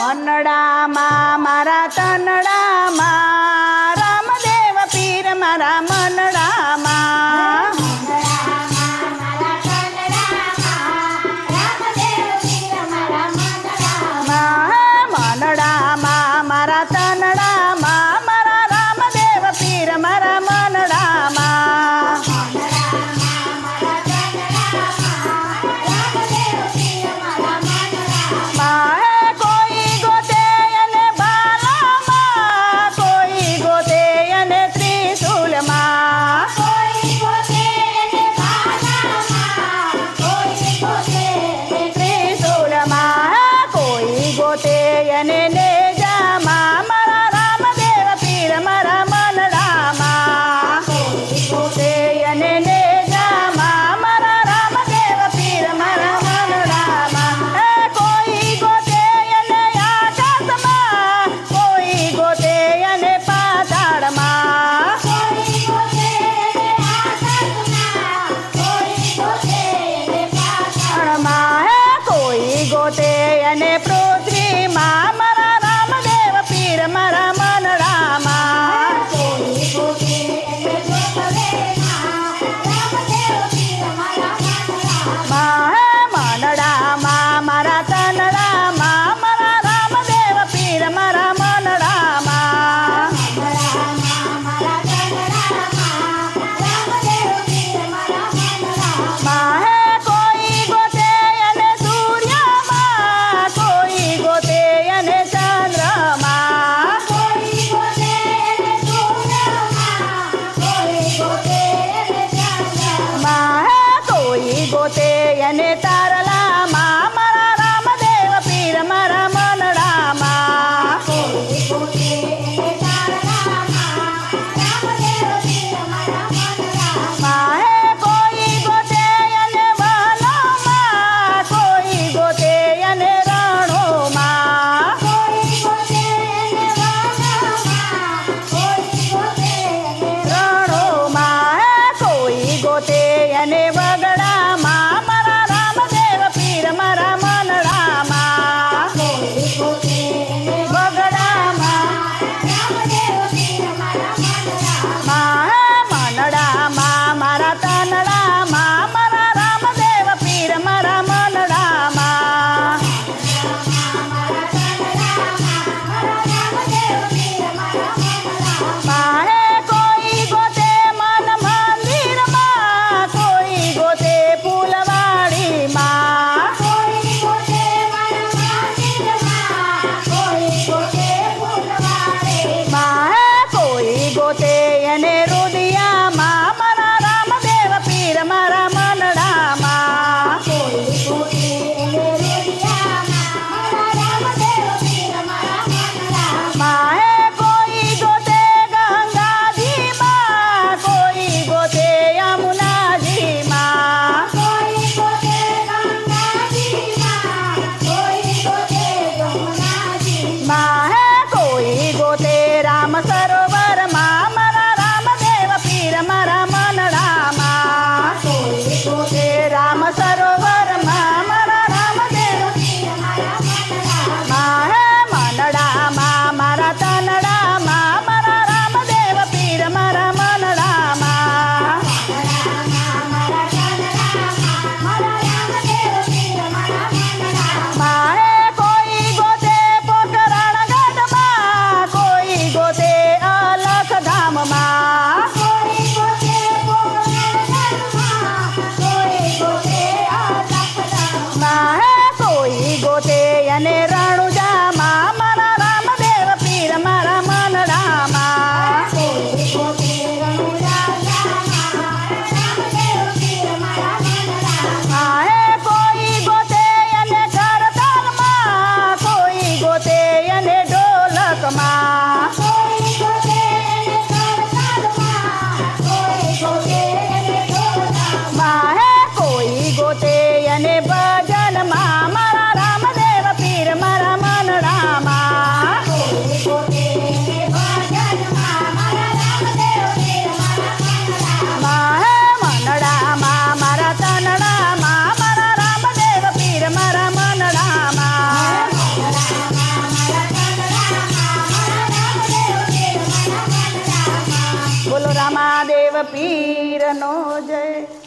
મનડામાં મારા તનડામાં રામદેવ પીર મારા મનડામાં મનડામાં મારા તનડામાં મારા રામદેવ પીર મારા મનડામાં કોઈ ગોતે અને બાલામાં કોઈ ગોતે અને ત્રિશુલમાં ત્રિશુલમાં કોઈ ગોતે અને નેજામાં મારા રામદેવ પીર મારા મનડામાં ગોતે અને નેજામાં મારા રામદેવ પીર મારા મનડામાં કોઈ ગોતે અને આકાશમાં કોઈ ગોતે અને પાતાળમાં કોઈ ગોતે અને પૃથ્વીમાં મારા રામદેવ પીર મારા મનડામાં મનડામાં મારા તનડામાં મારા રામદેવ પીર મારા મનડામાં કોઈ ગોતે અને સૂર્યમાં કોઈ ગોતે અને ચંદ્રમાં કોઈ ગોતે અને તારલામાં મારા રામદેવ પીર મારા મનડામાં કોઈ ગોતે અને વનોમાં કોઈ ગોતે અને રણોમાં રણોમાં કોઈ ગોતે અને વગડામાં મારા રામદેવ પીર મારા મનડામાં વગડામાં મનડામાં મારા તનડામાં મારા રામદેવ પીર મારા મનડામાં કોઈ ગોતે મન મંદિરમાં કોઈ ગોતે ફૂલવાડીમાં કોઈ ગોતે અને રુદિયામાં મારા રામદેવ પીર મારા મનડામાં કોઈ ગોતે ગંગાજીમાં કોઈ ગોતે યમુનાજીમાં કોઈ ગોતે રામ સરોવરમાં મારા રામદેવ પીર મારા મનડામાં રામ સરોવરમાં મારા રામદેવ મનડામાં મારા તનડામાં મારા રામદેવ પીર મારા મનડામાં કોઈ ગોતે પોકરણગઢમાં કોઈ ગોતે અલખધામમાં કોઈ ગોતે પીરનો જય.